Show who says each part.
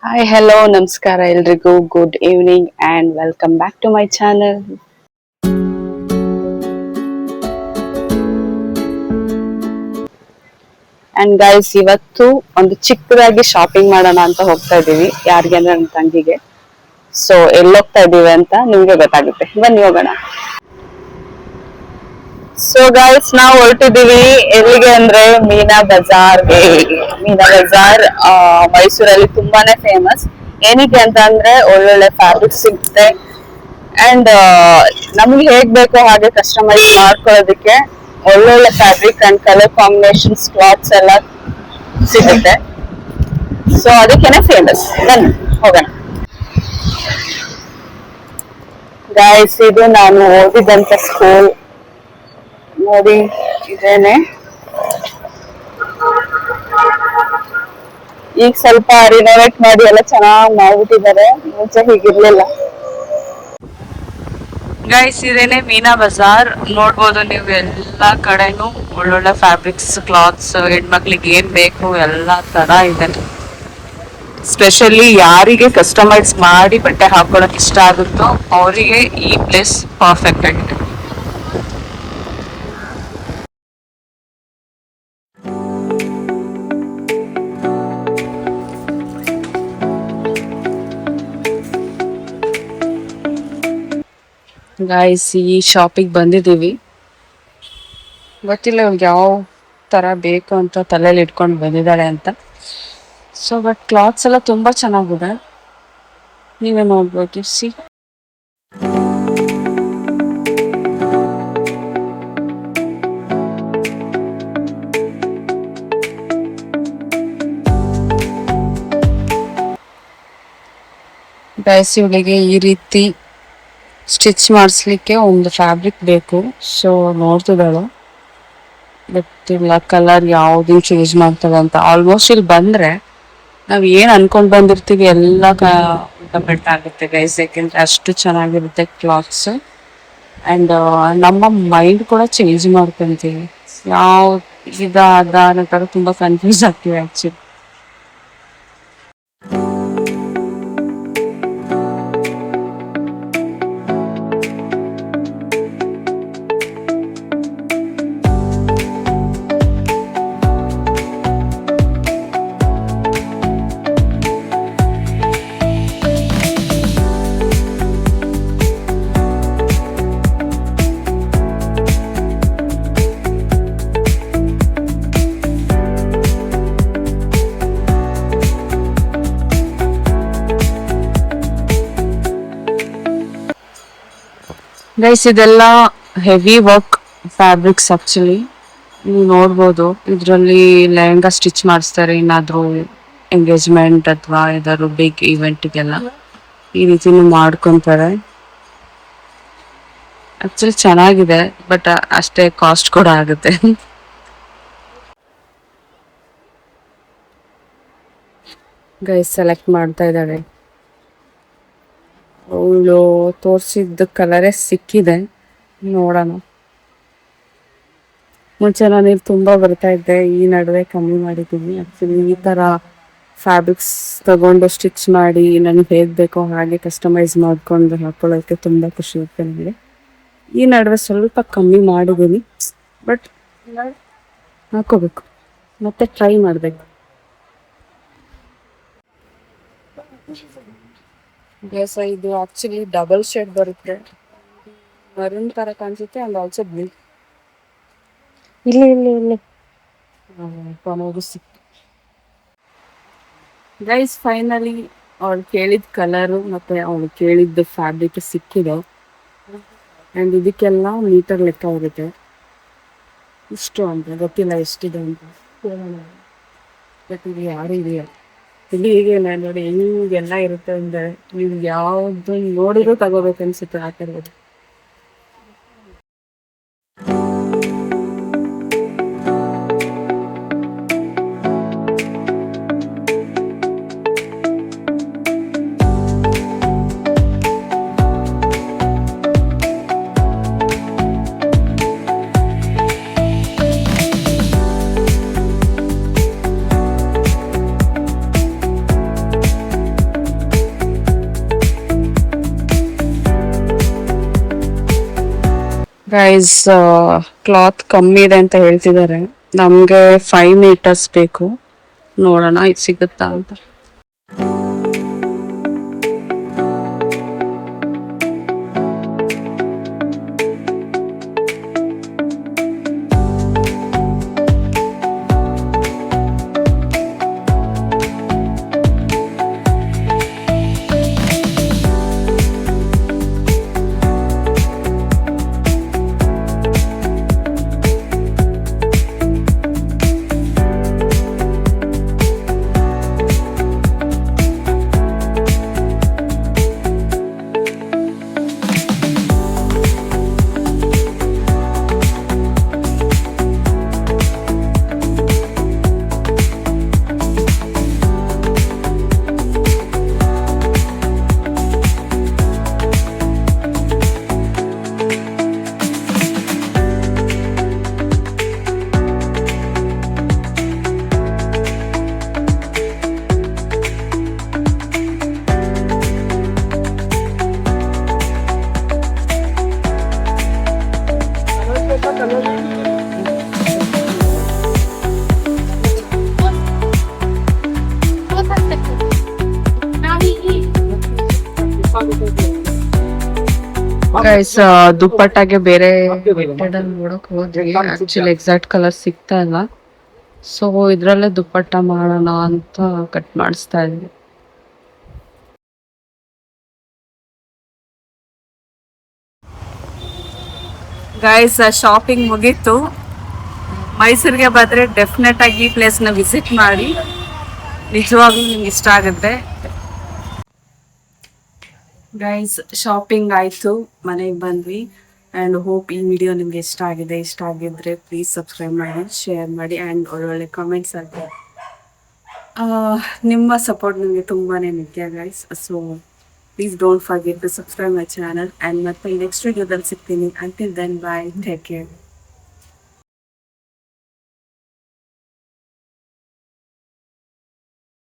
Speaker 1: Hi hello ನಮಸ್ಕಾರ ಎಲ್ರಿಗೂ good evening and welcome back to my channel. And guys ಇವತ್ತು ಒಂದು ಚಿಕ್ಕದಾಗಿ ಶಾಪಿಂಗ್ ಮಾಡೋಣ ಅಂತ ಹೋಗ್ತಾ ಇದ್ದೀವಿ. ಯಾರಿಗೆ ಅಂದ್ರೆ ನನ್ನ ತಂಗಿಗೆ. ಸೊ ಎಲ್ಲಿ ಹೋಗ್ತಾ ಇದ್ದೀವಿ ಅಂತ ನಿಮ್ಗೆ ಗೊತ್ತಾಗುತ್ತೆ, ಬನ್ನಿ ಹೋಗೋಣ. ಸೊ ಗೈಸ್ ನಾವು ಹೊರಟಿದೀವಿ ಎಲ್ಲಿಗೆ ಅಂದ್ರೆ ಮೀನಾ ಬಜಾರ್ಗೆ. ಮೀನಾ ಬಜಾರ್ ಮೈಸೂರಲ್ಲಿ ತುಂಬಾನೇ ಫೇಮಸ್. ಏನಕ್ಕೆ ಅಂತ ಅಂದ್ರೆ ಒಳ್ಳೊಳ್ಳೆ ಫ್ಯಾಬ್ರಿಕ್ ಸಿಗುತ್ತೆ ಅಂಡ್ ನಮ್ಗೆ ಹೇಗ್ ಬೇಕೋ ಹಾಗೆ ಕಸ್ಟಮೈಸ್ ಮಾಡ್ಕೊಳ್ಳೋದಕ್ಕೆ ಒಳ್ಳೊಳ್ಳೆ fabric and colour combinations clothes ಎಲ್ಲ ಸಿಗುತ್ತೆ. ಸೊ ಅದಕ್ಕೇನೆ ಫೇಮಸ್. ಬನ್ನಿ ಹೋಗೋಣ. ಗೈಸ್ ಇದು ನಾನು ಓದಿದಂತ ಸ್ಕೂಲ್ ನೋಡಿ, ಇದೇನೆ. ಈಗ ಸ್ವಲ್ಪ ರಿನೋವೇಟ್ ಮಾಡಿ ಎಲ್ಲ ಚೆನ್ನಾಗಿ ಮಾಡ್ಬಿಟ್ಟಿದ್ದಾರೆ, ಮುಂಚೆ ಹೀಗಿರ್ಲಿಲ್ಲ. ಗೈಸ್ ಇದೇನೆ ಮೀನಾ ಬಜಾರ್. ನೋಡ್ಬೋದು ನೀವು ಎಲ್ಲಾ ಕಡೆನೂ ಒಳ್ಳೊಳ್ಳೆ ಫ್ಯಾಬ್ರಿಕ್ಸ್, ಕ್ಲಾತ್ಸ್, ಹೆಣ್ಮಕ್ಳಿಗೆ ಏನ್ ಬೇಕು ಎಲ್ಲಾ ತರ ಇದೆ. ಸ್ಪೆಷಲಿ ಯಾರಿಗೆ ಕಸ್ಟಮೈಸ್ ಮಾಡಿ ಬಟ್ಟೆ ಹಾಕೊಳಕ್ ಇಷ್ಟ ಆಗುತ್ತೋ ಅವರಿಗೆ ಈ ಪ್ಲೇಸ್ ಪರ್ಫೆಕ್ಟ್ ಆಗಿದೆ. ಗಾಯ್ಸ್ ಈ ಶಾಪಿಗೆ ಬಂದಿದ್ದೀವಿ. ಗೊತ್ತಿಲ್ಲ ಇವ್ರಿಗೆ ಯಾವ ತರ ಬೇಕು ಅಂತ ತಲೆಯಲ್ಲಿ ಇಟ್ಕೊಂಡು ಬಂದಿದ್ದಾಳೆ ಅಂತ. ಸೊ ಬಟ್ ಕ್ಲಾತ್ಸ್ ಎಲ್ಲ ತುಂಬಾ ಚೆನ್ನಾಗಿದೆ, ನೀವೇ ನೋಡ್ಬೋದು. ಸಿ ಗೈಸ್ ಇವಳಿಗೆ ಈ ರೀತಿ ಸ್ಟಿಚ್ ಮಾಡಿಸ್ಲಿಕ್ಕೆ ಒಂದು ಫ್ಯಾಬ್ರಿಕ್ ಬೇಕು. ಸೊ ನೋಡ್ತಿದ್ದಾಳು, ಬಟ್ ಇಲ್ಲ ಕಲರ್ ಯಾವ್ದು ಚೂಸ್ ಮಾಡ್ತಾಳೆ ಅಂತ. ಆಲ್ಮೋಸ್ಟ್ ಇಲ್ಲಿ ಬಂದ್ರೆ ನಾವ್ ಏನ್ ಅನ್ಕೊಂಡ್ ಬಂದಿರ್ತೀವಿ ಎಲ್ಲ ಕಂಪ್ಲೀಟ್ ಆಗುತ್ತೆ ಗೈಸ್, ಯಾಕೆಂದ್ರೆ ಅಷ್ಟು ಚೆನ್ನಾಗಿರುತ್ತೆ ಕ್ಲಾತ್ಸ್. ಅಂಡ್ ನಮ್ಮ ಮೈಂಡ್ ಕೂಡ ಚೇಂಜ್ ಮಾಡ್ಕೊಂತೀವಿ. ಯಾವ ಇದ ಅದ ಅನ್ನೋ ತುಂಬಾ ಕನ್ಫ್ಯೂಸ್ ಆಗ್ತೀವಿ ಆಕ್ಚುಲಿ. ಗೈಸ್ ಇದೆಲ್ಲ ಹೆವಿ ವರ್ಕ್ ಫ್ಯಾಬ್ರಿಕ್ಸ್ ಆಕ್ಚುಲಿ. ನೀವು ನೋಡ್ಬೋದು ಇದರಲ್ಲಿ ಲೆಹಂಗಾ ಸ್ಟಿಚ್ ಮಾಡಿಸ್ತಾರೆ, ಏನಾದ್ರು ಎಂಗೇಜ್ಮೆಂಟ್ ಅಥವಾ ಯಾವ್ದಾದ್ರು ಬಿಗ್ ಇವೆಂಟ್ಗೆಲ್ಲ ಈ ರೀತಿ ಮಾಡ್ಕೊಂತಾರೆ. ಆಕ್ಚುಲಿ ಚೆನ್ನಾಗಿದೆ, ಬಟ್ ಅಷ್ಟೇ ಕಾಸ್ಟ್ ಕೂಡ ಆಗುತ್ತೆ. ಗೈಸ್ ಸೆಲೆಕ್ಟ್ ಮಾಡ್ತಾ ಇದ್ದಾಳೆ. ಅವಳು ತೋರಿಸಿದ ಕಲರೇ ಸಿಕ್ಕಿದೆ, ನೋಡೋಣ. ಮುಂಚೆ ನಾನು ಇಲ್ಲಿ ತುಂಬ ಬರ್ತಾ ಇದ್ದೆ, ಈ ನಡುವೆ ಕಮ್ಮಿ ಮಾಡಿದ್ದೀನಿ. ಆ್ಯಕ್ಚುಲಿ ಈ ಥರ ಫ್ಯಾಬ್ರಿಕ್ಸ್ ತಗೊಂಡು ಸ್ಟಿಚ್ ಮಾಡಿ ನನಗೆ ಹೇಗೆ ಬೇಕೋ ಹಾಗೆ ಕಸ್ಟಮೈಸ್ ಮಾಡ್ಕೊಂಡು ಹಾಕೊಳ್ಳೋಕ್ಕೆ ತುಂಬ ಖುಷಿ ಇರುತ್ತೆ ನನಗೆ. ಈ ನಡುವೆ ಸ್ವಲ್ಪ ಕಮ್ಮಿ ಮಾಡಿದ್ದೀನಿ, ಬಟ್ ಹಾಕೋಬೇಕು, ಮತ್ತೆ ಟ್ರೈ ಮಾಡಬೇಕು. ಇದು ಆಕ್ಚುಲಿ ಡಬಲ್ ಶೇಡ್ ಬರುತ್ತೆ, ಮರೂನ್ ತರ ಕಾಣಿಸುತ್ತೆ ಅಂಡ್ ಆಲ್ಸೋ ಬ್ಲೂ. ಇಲ್ಲಿ ಸಿಕ್ತು ಗೈಸ್. ಫೈನಲಿ ಅವಳು ಕೇಳಿದ ಕಲರು ಮತ್ತೆ ಅವಳು ಕೇಳಿದ್ದ ಫ್ಯಾಬ್ರಿಕ್ ಸಿಕ್ಕಿದೆ. ಅಂಡ್ ಇದಕ್ಕೆಲ್ಲ ಮೀಟರ್ ಲೆಕ್ಕ ಹೋಗುತ್ತೆ, ಇಷ್ಟು ಅಂತ ಗೊತ್ತಿಲ್ಲ ಎಷ್ಟಿದೆ ಅಂತ. ಬಟ್ ಇಲ್ಲಿ ಯಾರು ಇದೆಯಾ ಇಲ್ಲಿ ಹೀಗೆ ನೋಡಿ ಹಿಂಗೆಲ್ಲ ಇರುತ್ತೆ ಅಂದ್ರೆ ನೀವು ಯಾವ್ದು ನೋಡಿದ್ರು ತಗೋಬೇಕು ಅನ್ಸುತ್ತೆ ಆ ಥರದ್ದು. ಗೈಸ್ ಕ್ಲಾತ್ ಕಮ್ಮಿ ಇದೆ ಅಂತ ಹೇಳ್ತಿದ್ದಾರೆ. ನಮಗೆ 5 ಮೀಟರ್ಸ್ ಬೇಕು. ನೋಡೋಣ ಇದು ಸಿಗುತ್ತಾ ಅಂತ. ಗೈಸ್ ದುಪ್ಪಟ್ಟಾಗೆ ಬೇರೆ ನೋಡಕ್ ಹೋದ್ವಿ. ಆಕ್ಚುಲಿ ಎಕ್ಸಾಕ್ಟ್ ಕಲರ್ ಸಿಗ್ತಾ ಇಲ್ಲ. ಸೊ ಇದ್ರಲ್ಲೇ ದುಪ್ಪಟ್ಟ ಮಾಡೋಣ ಅಂತ ಕಟ್ ಮಾಡಿಸ್ತಾ ಇದ್ವಿ. ಗೈಸ್ ಶಾಪಿಂಗ್ ಮುಗೀತು. ಮೈಸೂರಿಗೆ ಬಂದ್ರೆ ಡೆಫಿನೆಟ್ ಆಗಿ ಈ ಪ್ಲೇಸ್ನ ವಿಸಿಟ್ ಮಾಡಿ. ನಿಜವಾಗ್ಲೂ ನಿಮ್ಗೆ ಇಷ್ಟ ಆಗುತ್ತೆ. ಗೈಸ್ ಶಾಪಿಂಗ್ ಆಯಿತು, ಮನೆಗೆ ಬಂದ್ವಿ. ಆ್ಯಂಡ್ ಹೋಪ್ ಈ ವಿಡಿಯೋ ನಿಮ್ಗೆ ಇಷ್ಟ ಆಗಿದೆ. ಇಷ್ಟ ಆಗಿದ್ರೆ ಪ್ಲೀಸ್ ಸಬ್ಸ್ಕ್ರೈಬ್ ಮಾಡಿ, ಶೇರ್ ಮಾಡಿ ಆ್ಯಂಡ್ ಒಳ್ಳೊಳ್ಳೆ ಕಮೆಂಟ್ಸ್ ಆಗಿ. ನಿಮ್ಮ ಸಪೋರ್ಟ್ ನನಗೆ ತುಂಬಾ ಮುಖ್ಯ guys. So please don't forget to subscribe my channel. And ಮತ್ತೆ ನೆಕ್ಸ್ಟ್ ವಿಡಿಯೋದಲ್ಲಿ ಸಿಗ್ತೀನಿ. Until then bye, take care.